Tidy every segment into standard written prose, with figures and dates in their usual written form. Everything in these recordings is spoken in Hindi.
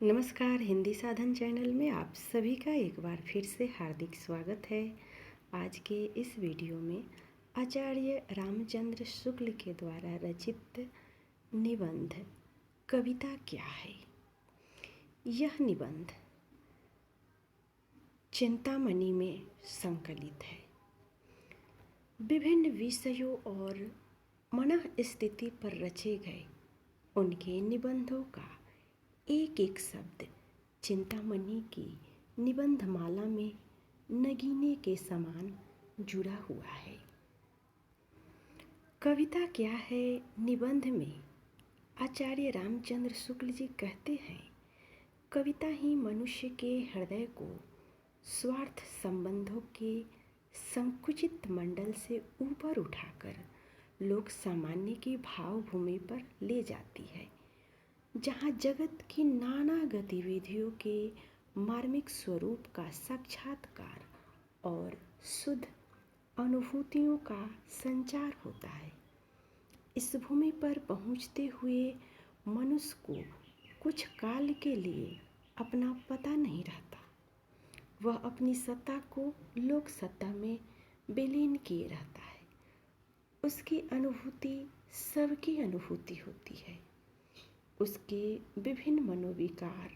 नमस्कार। हिंदी साधन चैनल में आप सभी का एक बार फिर से हार्दिक स्वागत है। आज के इस वीडियो में आचार्य रामचंद्र शुक्ल के द्वारा रचित निबंध कविता क्या है, यह निबंध चिंतामणि में संकलित है। विभिन्न विषयों और मनःस्थिति पर रचे गए उनके निबंधों का एक एक शब्द चिंतामणि की निबंधमाला में नगीने के समान जुड़ा हुआ है। कविता क्या है निबंध में आचार्य रामचंद्र शुक्ल जी कहते हैं, कविता ही मनुष्य के हृदय को स्वार्थ संबंधों के संकुचित मंडल से ऊपर उठाकर लोक सामान्य की भावभूमि पर ले जाती है, जहाँ जगत की नाना गतिविधियों के मार्मिक स्वरूप का साक्षात्कार और शुद्ध अनुभूतियों का संचार होता है। इस भूमि पर पहुँचते हुए मनुष्य को कुछ काल के लिए अपना पता नहीं रहता। वह अपनी सत्ता को लोक सत्ता में विलीन किए रहता है। उसकी अनुभूति सबकी अनुभूति होती है। उसके विभिन्न मनोविकार,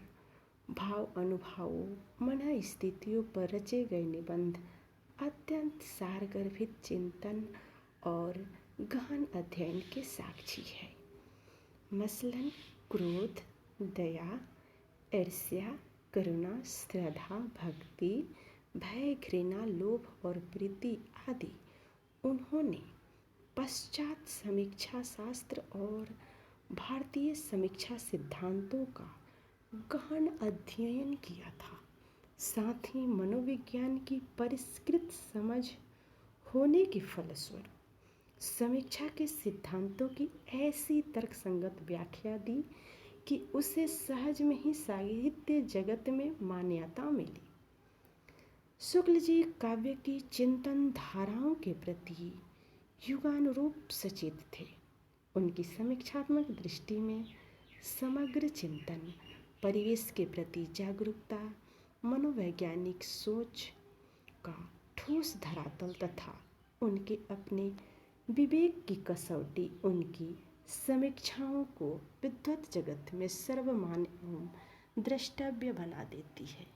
भाव अनुभावों, मन स्थितियों पर रचे गए निबंध अत्यंत सारगर्भित चिंतन और गहन अध्ययन के साक्षी है। मसलन क्रोध, दया, ईर्ष्या, करुणा, श्रद्धा, भक्ति, भय, घृणा, लोभ और प्रीति आदि उन्होंने पश्चात समीक्षा शास्त्र और भारतीय समीक्षा सिद्धांतों का गहन अध्ययन किया था। साथ ही मनोविज्ञान की परिष्कृत समझ होने के फलस्वरूप समीक्षा के सिद्धांतों की ऐसी तर्कसंगत व्याख्या दी कि उसे सहज में ही साहित्य जगत में मान्यता मिली। शुक्ल जी काव्य की चिंतन धाराओं के प्रति युगानुरूप सचेत थे। उनकी समीक्षात्मक दृष्टि में समग्र चिंतन, परिवेश के प्रति जागरूकता, मनोवैज्ञानिक सोच का ठोस धरातल तथा उनके अपने विवेक की कसौटी उनकी समीक्षाओं को विद्वत जगत में सर्वमान्य एवं द्रष्टव्य बना देती है।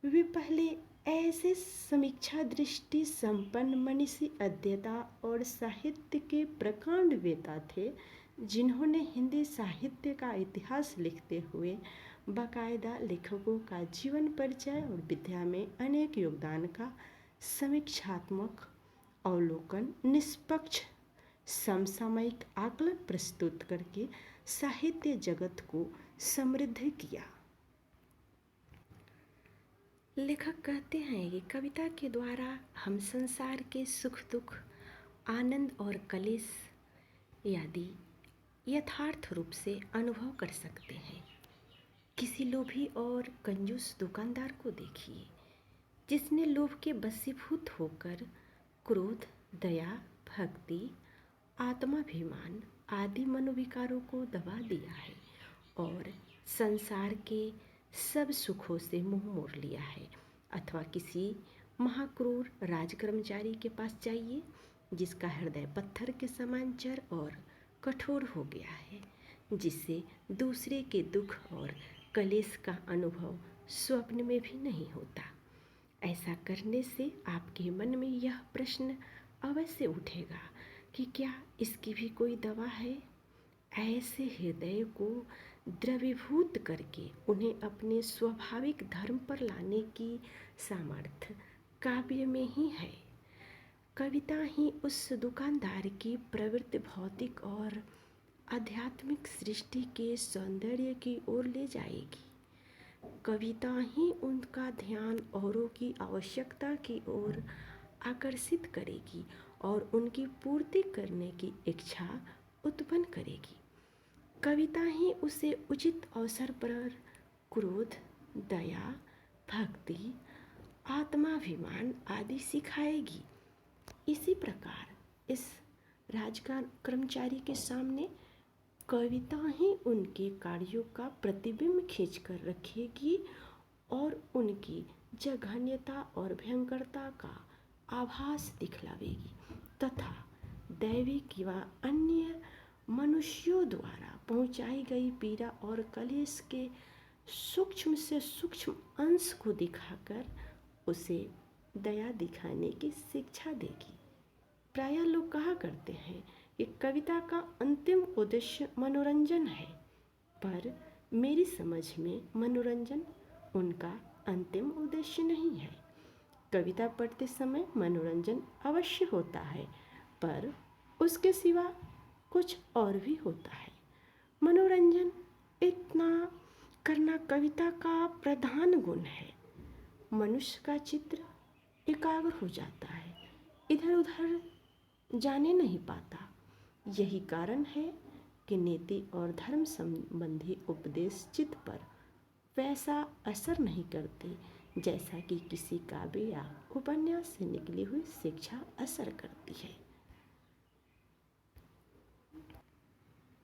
वे पहले ऐसे समीक्षा दृष्टि संपन्न मनीषी अध्येता और साहित्य के प्रकांड वेता थे, जिन्होंने हिंदी साहित्य का इतिहास लिखते हुए बाकायदा लेखकों का जीवन परिचय और विद्या में अनेक योगदान का समीक्षात्मक अवलोकन, निष्पक्ष समसामयिक आकलन प्रस्तुत करके साहित्य जगत को समृद्ध किया। लेखक कहते हैं कि कविता के द्वारा हम संसार के सुख दुख, आनंद और कलेश आदि यथार्थ रूप से अनुभव कर सकते हैं। किसी लोभी और कंजूस दुकानदार को देखिए, जिसने लोभ के वशीभूत होकर क्रोध, दया, भक्ति, आत्माभिमान आदि मनोविकारों को दबा दिया है और संसार के सब सुखों से मुंह मोड़ लिया है। अथवा किसी महाक्रूर राजकर्मचारी के पास जाइए, जिसका हृदय पत्थर के समान चर और कठोर हो गया है, जिससे दूसरे के दुख और कलेश का अनुभव स्वप्न में भी नहीं होता। ऐसा करने से आपके मन में यह प्रश्न अवश्य उठेगा कि क्या इसकी भी कोई दवा है? ऐसे हृदय को द्रवीभूत करके उन्हें अपने स्वाभाविक धर्म पर लाने की सामर्थ्य काव्य में ही है। कविता ही उस दुकानदार की प्रवृत्ति भौतिक और आध्यात्मिक सृष्टि के सौंदर्य की ओर ले जाएगी। कविता ही उनका ध्यान औरों की आवश्यकता की ओर आकर्षित करेगी और उनकी पूर्ति करने की इच्छा उत्पन्न करेगी। कविता ही उसे उचित अवसर पर क्रोध, दया, भक्ति, आत्माभिमान आदि सिखाएगी। इसी प्रकार इस राजकर्मचारी के सामने कविता ही उनके कार्यों का प्रतिबिंब खींच कर रखेगी और उनकी जघन्यता और भयंकरता का आभास दिखलावेगी तथा दैविक व अन्य मनुष्यों द्वारा पहुंचाई गई पीड़ा और कलेश के सूक्ष्म से सूक्ष्म अंश को दिखाकर उसे दया दिखाने की शिक्षा देगी। प्रायः लोग कहा करते हैं कि कविता का अंतिम उद्देश्य मनोरंजन है, पर मेरी समझ में मनोरंजन उनका अंतिम उद्देश्य नहीं है। कविता पढ़ते समय मनोरंजन अवश्य होता है, पर उसके सिवा कुछ और भी होता है। मनोरंजन इतना करना कविता का प्रधान गुण है। मनुष्य का चित्र एकाग्र हो जाता है, इधर उधर जाने नहीं पाता। यही कारण है कि नीति और धर्म संबंधी उपदेश चित्त पर वैसा असर नहीं करते जैसा कि किसी काव्य या उपन्यास से निकली हुई शिक्षा असर करती है।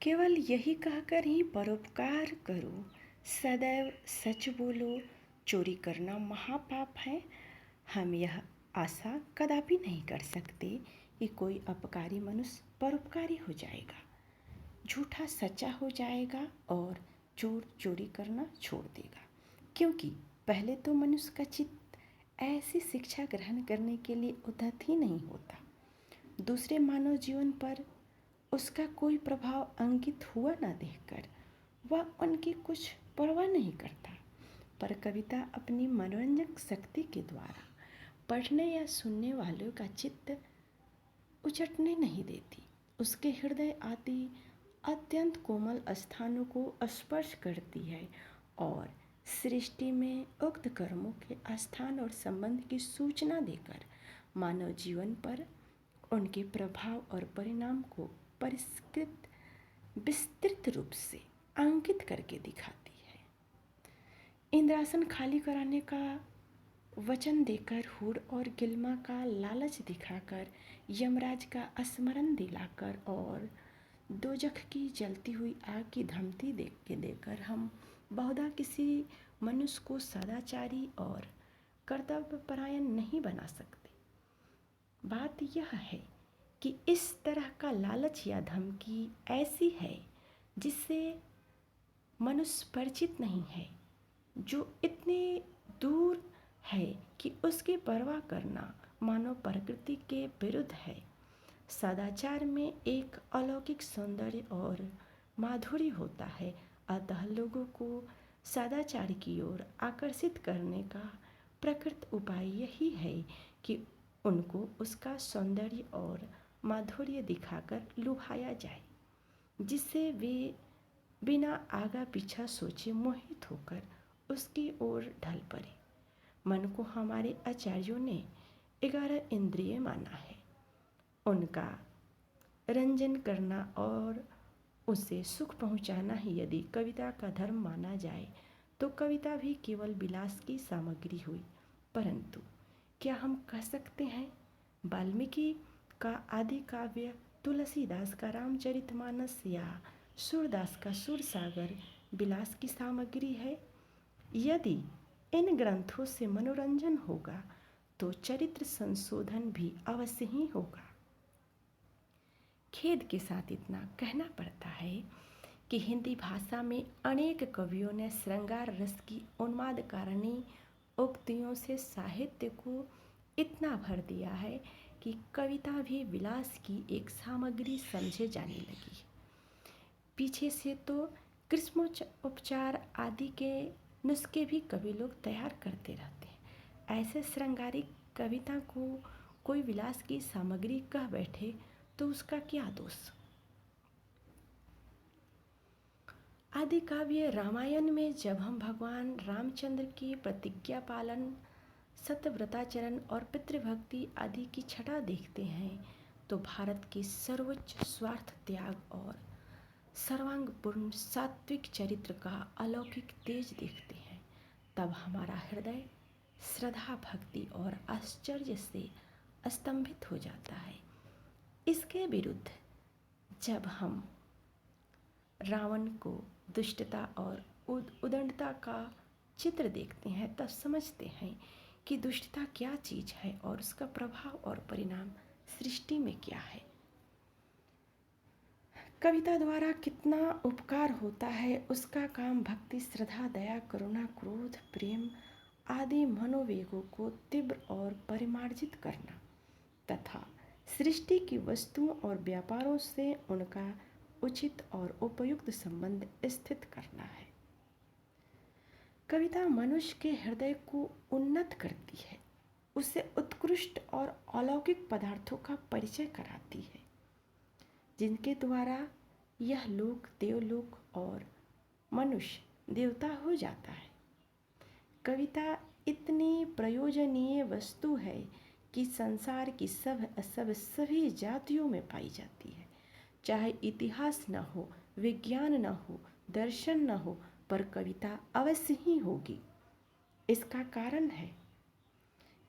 केवल यही कहकर ही परोपकार करो, सदैव सच बोलो, चोरी करना महापाप है, हम यह आशा कदापि नहीं कर सकते कि कोई अपकारी मनुष्य परोपकारी हो जाएगा, झूठा सच्चा हो जाएगा और चोर चोरी करना छोड़ देगा। क्योंकि पहले तो मनुष्य का चित्त ऐसी शिक्षा ग्रहण करने के लिए उद्यत ही नहीं होता। दूसरे मानव जीवन पर उसका कोई प्रभाव अंकित हुआ न देखकर वह उनकी कुछ परवाह नहीं करता। पर कविता अपनी मनोरंजक शक्ति के द्वारा पढ़ने या सुनने वालों का चित्त उचटने नहीं देती। उसके हृदय आदि अत्यंत कोमल स्थानों को स्पर्श करती है और सृष्टि में उक्त कर्मों के स्थान और संबंध की सूचना देकर मानव जीवन पर उनके प्रभाव और परिणाम को परिष्कृत विस्तृत रूप से अंकित करके दिखाती है। इंद्रासन खाली कराने का वचन देकर हुर और गिलमा का लालच दिखाकर, यमराज का स्मरण दिलाकर और दोजख की जलती हुई आग की धमकी देकर हम बहुधा किसी मनुष्य को सदाचारी और कर्तव्यपरायण नहीं बना सकते। बात यह है कि इस तरह का लालच या धमकी ऐसी है जिससे मनुष्य परिचित नहीं है, जो इतने दूर है कि उसकी परवाह करना मानव प्रकृति के विरुद्ध है। सदाचार में एक अलौकिक सौंदर्य और माधुर्य होता है, अतः लोगों को सदाचार की ओर आकर्षित करने का प्रकृत उपाय यही है कि उनको उसका सौंदर्य और माधुर्य दिखाकर लुभाया जाए, जिससे वे बिना आगा पीछा सोचे मोहित होकर उसकी ओर ढल पड़े। मन को हमारे आचार्यों ने 11 इंद्रिय माना है। उनका रंजन करना और उसे सुख पहुंचाना ही यदि कविता का धर्म माना जाए तो कविता भी केवल विलास की सामग्री हुई। परंतु क्या हम कह सकते हैं वाल्मीकि का आदि काव्य, तुलसीदास का रामचरितमानस या सूरदास का सूरसागर विलास की सामग्री है? यदि इन ग्रंथों से मनोरंजन होगा तो चरित्र संशोधन भी अवश्य ही होगा। खेद के साथ इतना कहना पड़ता है कि हिंदी भाषा में अनेक कवियों ने श्रृंगार रस की उन्मादकारणी उक्तियों से साहित्य को इतना भर दिया है कि कविता भी विलास की एक सामग्री समझे जाने लगी। पीछे से तो कृष्णोपचार आदि के नुस्खे भी कवि लोग तैयार करते रहते हैं। ऐसे श्रृंगारिक कविता को कोई विलास की सामग्री कह बैठे तो उसका क्या दोष। आदि काव्य रामायण में जब हम भगवान रामचंद्र की प्रतिज्ञा पालन, सत्यव्रताचरण और पितृभक्ति आदि की छटा देखते हैं तो भारत के सर्वोच्च स्वार्थ त्याग और सर्वांगपूर्ण सात्विक चरित्र का अलौकिक तेज देखते हैं। तब हमारा हृदय श्रद्धा, भक्ति और आश्चर्य से स्तंभित हो जाता है। इसके विरुद्ध जब हम रावण को दुष्टता और उदंडता का चित्र देखते हैं तब समझते हैं कि दुष्टता क्या चीज़ है और उसका प्रभाव और परिणाम सृष्टि में क्या है। कविता द्वारा कितना उपकार होता है, उसका काम भक्ति, श्रद्धा, दया, करुणा, क्रोध, प्रेम आदि मनोवेगों को तीव्र और परिमार्जित करना तथा सृष्टि की वस्तुओं और व्यापारों से उनका उचित और उपयुक्त संबंध स्थित करना है। कविता मनुष्य के हृदय को उन्नत करती है, उसे उत्कृष्ट और अलौकिक पदार्थों का परिचय कराती है जिनके द्वारा यह लोक देवलोक और मनुष्य देवता हो जाता है। कविता इतनी प्रयोजनीय वस्तु है कि संसार की सभी जातियों में पाई जाती है। चाहे इतिहास न हो, विज्ञान न हो, दर्शन न हो, पर कविता अवश्य ही होगी। इसका कारण है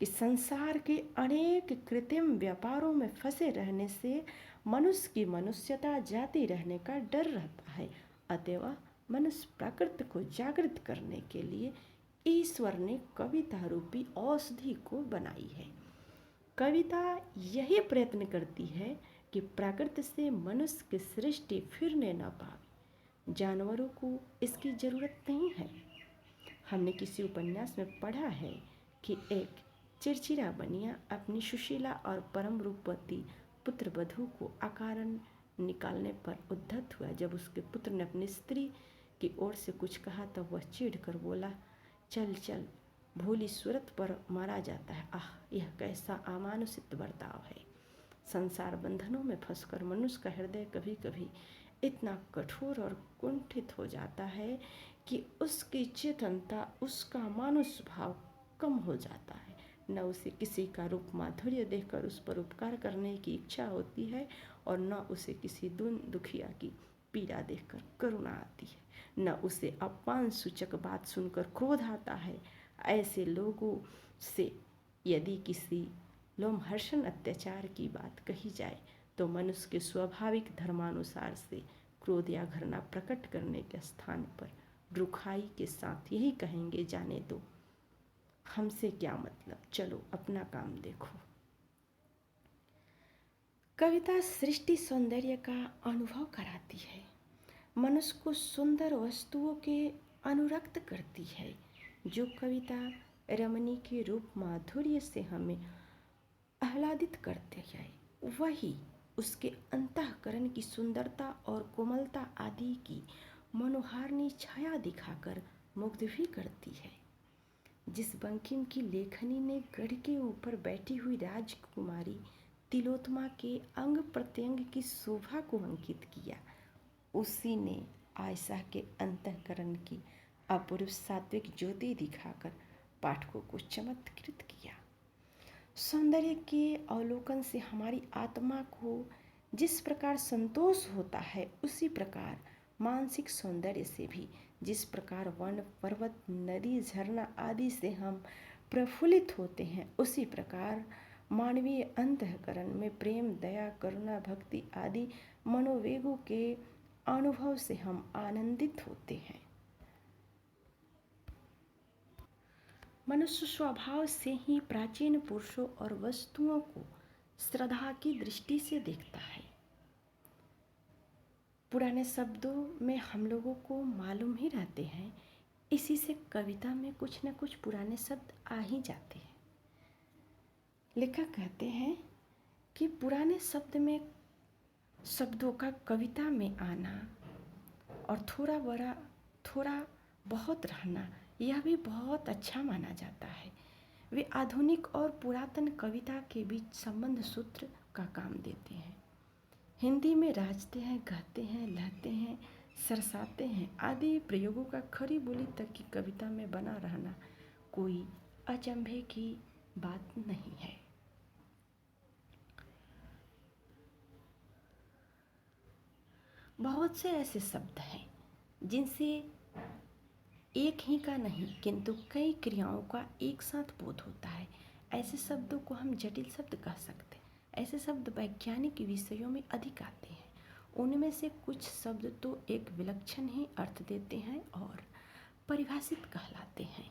कि संसार के अनेक कृत्रिम व्यापारों में फंसे रहने से मनुष्य की मनुष्यता जाती रहने का डर रहता है। अतएव मनुष्य प्रकृति को जागृत करने के लिए ईश्वर ने कविता रूपी औषधि को बनाई है। कविता यही प्रयत्न करती है कि प्रकृति से मनुष्य की सृष्टि फिरने न पावे। जानवरों को इसकी जरूरत नहीं है। हमने किसी उपन्यास में पढ़ा है कि एक चिड़चिड़ा बनिया अपनी सुशीला और परम रूपवती पुत्र वधू को अकारण निकालने पर उद्धत हुआ। जब उसके पुत्र ने अपनी स्त्री की ओर से कुछ कहा तब वह चिढ़ कर बोला, चल चल, भोली सूरत पर मारा जाता है। आह, यह कैसा अमानुषिक बर्ताव है। संसार बंधनों में फंसकर मनुष्य का हृदय कभी कभी इतना कठोर और कुंठित हो जाता है कि उसकी चेतनता, उसका मानुष भाव कम हो जाता है। न उसे किसी का रूप माधुर्य देखकर उस पर उपकार करने की इच्छा होती है और न उसे किसी दुखिया की पीड़ा देखकर करुणा आती है। न उसे अपमान सूचक बात सुनकर क्रोध आता है। ऐसे लोगों से यदि किसी लोमहर्षण अत्याचार की बात कही जाए तो मनुष्य के स्वाभाविक धर्मानुसार से क्रोध या घृणा प्रकट करने के स्थान पर रुखाई के साथ यही कहेंगे, जाने दो, हमसे क्या मतलब, चलो अपना काम देखो। कविता सृष्टि सौंदर्य का अनुभव कराती है, मनुष्य को सुंदर वस्तुओं के अनुरक्त करती है। जो कविता रमणी के रूप माधुर्य से हमें आह्लादित करते हैं, वही उसके अंतःकरण की सुंदरता और कोमलता आदि की मनोहारिणी छाया दिखाकर मुग्ध भी करती है। जिस बंकिम की लेखनी ने गढ़ के ऊपर बैठी हुई राजकुमारी तिलोत्तमा के अंग प्रत्यंग की शोभा को अंकित किया, उसी ने आयशा के अंतःकरण की अपूर्व सात्विक ज्योति दिखाकर पाठकों को चमत्कृत किया। सौंदर्य के अवलोकन से हमारी आत्मा को जिस प्रकार संतोष होता है, उसी प्रकार मानसिक सौंदर्य से भी, जिस प्रकार वन पर्वत नदी झरना आदि से हम प्रफुल्लित होते हैं, उसी प्रकार मानवीय अंतःकरण में प्रेम, दया, करुणा, भक्ति आदि मनोवेगों के अनुभव से हम आनंदित होते हैं। मनुष्य स्वभाव से ही प्राचीन पुरुषों और वस्तुओं को श्रद्धा की दृष्टि से देखता है। पुराने शब्दों में हम लोगों को मालूम ही रहते हैं, इसी से कविता में कुछ न कुछ पुराने शब्द आ ही जाते हैं। लेखक कहते हैं कि पुराने शब्दों का कविता में आना और थोड़ा बहुत रहना, यह भी बहुत अच्छा माना जाता है। वे आधुनिक और पुरातन कविता के बीच संबंध सूत्र का काम देते हैं। हिंदी में राजते हैं, कहते हैं, लहते हैं, सरसाते हैं आदि प्रयोगों का खरी बोली तक की कविता में बना रहना कोई अचंभे की बात नहीं है। बहुत से ऐसे शब्द हैं जिनसे एक ही का नहीं किंतु कई क्रियाओं का एक साथ बोध होता है। ऐसे शब्दों को हम जटिल शब्द कह सकते हैं। ऐसे शब्द वैज्ञानिक विषयों में अधिक आते हैं। उनमें से कुछ शब्द तो एक विलक्षण ही अर्थ देते हैं और परिभाषित कहलाते हैं।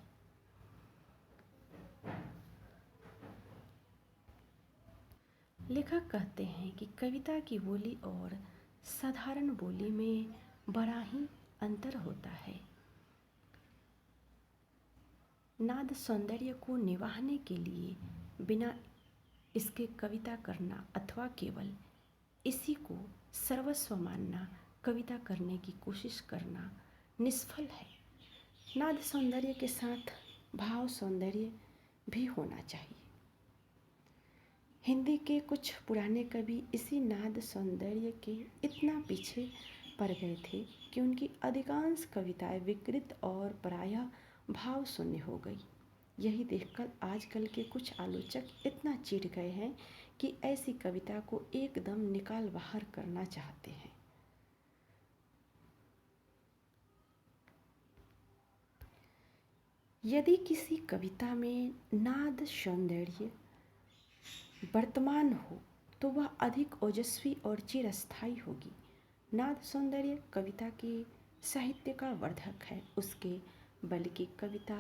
लेखक कहते हैं कि कविता की बोली और साधारण बोली में बड़ा ही अंतर होता है। नाद सौंदर्य को निभाने के लिए बिना इसके कविता करना अथवा केवल इसी को सर्वस्व मानना, कविता करने की कोशिश करना निष्फल है। नाद सौंदर्य के साथ भाव सौंदर्य भी होना चाहिए। हिंदी के कुछ पुराने कवि इसी नाद सौंदर्य के इतना पीछे पड़ गए थे कि उनकी अधिकांश कविताएं विकृत और प्रायः भाव शून्य हो गई। यही देखकर आजकल के कुछ आलोचक इतना चिढ़ गए हैं कि ऐसी कविता को एकदम निकाल बाहर करना चाहते हैं। यदि किसी कविता में नाद सौंदर्य वर्तमान हो तो वह अधिक ओजस्वी और चिरस्थायी होगी। नाद सौंदर्य कविता के साहित्य का वर्धक है। उसके बल्कि कविता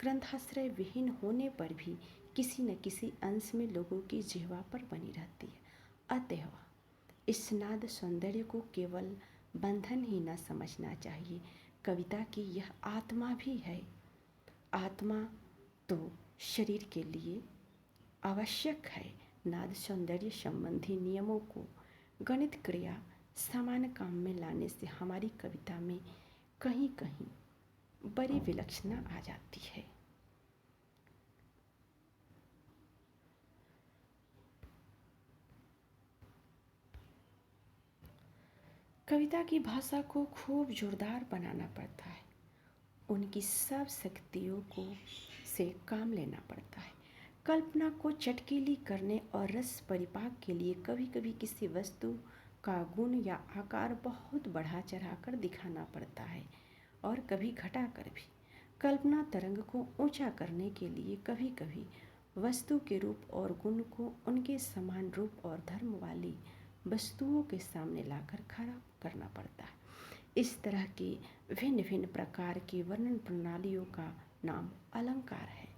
ग्रंथाश्रय विहीन होने पर भी किसी न किसी अंश में लोगों की जिह्वा पर बनी रहती है। अतः इस नाद सौंदर्य को केवल बंधन ही न समझना चाहिए, कविता की यह आत्मा भी है। आत्मा तो शरीर के लिए आवश्यक है। नाद सौंदर्य संबंधी नियमों को गणित क्रिया सामान्य काम में लाने से हमारी कविता में कहीं कहीं बड़ी विलक्षणता आ जाती है। कविता की भाषा को खूब जोरदार बनाना पड़ता है। उनकी सब शक्तियों को से काम लेना पड़ता है। कल्पना को चटकीली करने और रस परिपाक के लिए कभी कभी किसी वस्तु का गुण या आकार बहुत बढ़ा चढ़ाकर दिखाना पड़ता है और कभी घटाकर भी। कल्पना तरंग को ऊंचा करने के लिए कभी कभी वस्तु के रूप और गुण को उनके समान रूप और धर्म वाली वस्तुओं के सामने लाकर खड़ा करना पड़ता है। इस तरह की भिन्न भिन्न प्रकार की वर्णन प्रणालियों का नाम अलंकार है।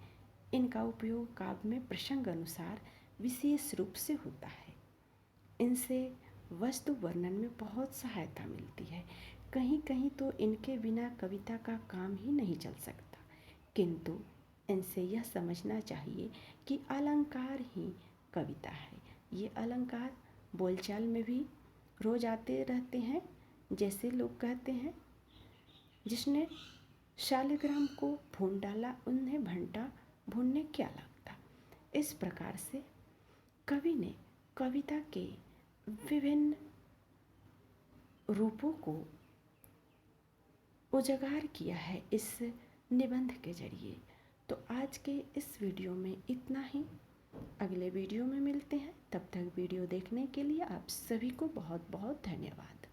इनका उपयोग काव्य में प्रसंग अनुसार विशेष रूप से होता है। इनसे वस्तु वर्णन में बहुत सहायता मिलती है। कहीं कहीं तो इनके बिना कविता का काम ही नहीं चल सकता। किंतु इनसे यह समझना चाहिए कि अलंकार ही कविता है। ये अलंकार बोलचाल में भी रोज आते रहते हैं। जैसे लोग कहते हैं, जिसने शालिग्राम को भून डाला उन्हें भंटा भूनने क्या लगता। इस प्रकार से कवि ने कविता के विभिन्न रूपों को उजागर किया है इस निबंध के जरिए। तो आज के इस वीडियो में इतना ही। अगले वीडियो में मिलते हैं। तब तक वीडियो देखने के लिए आप सभी को बहुत बहुत धन्यवाद।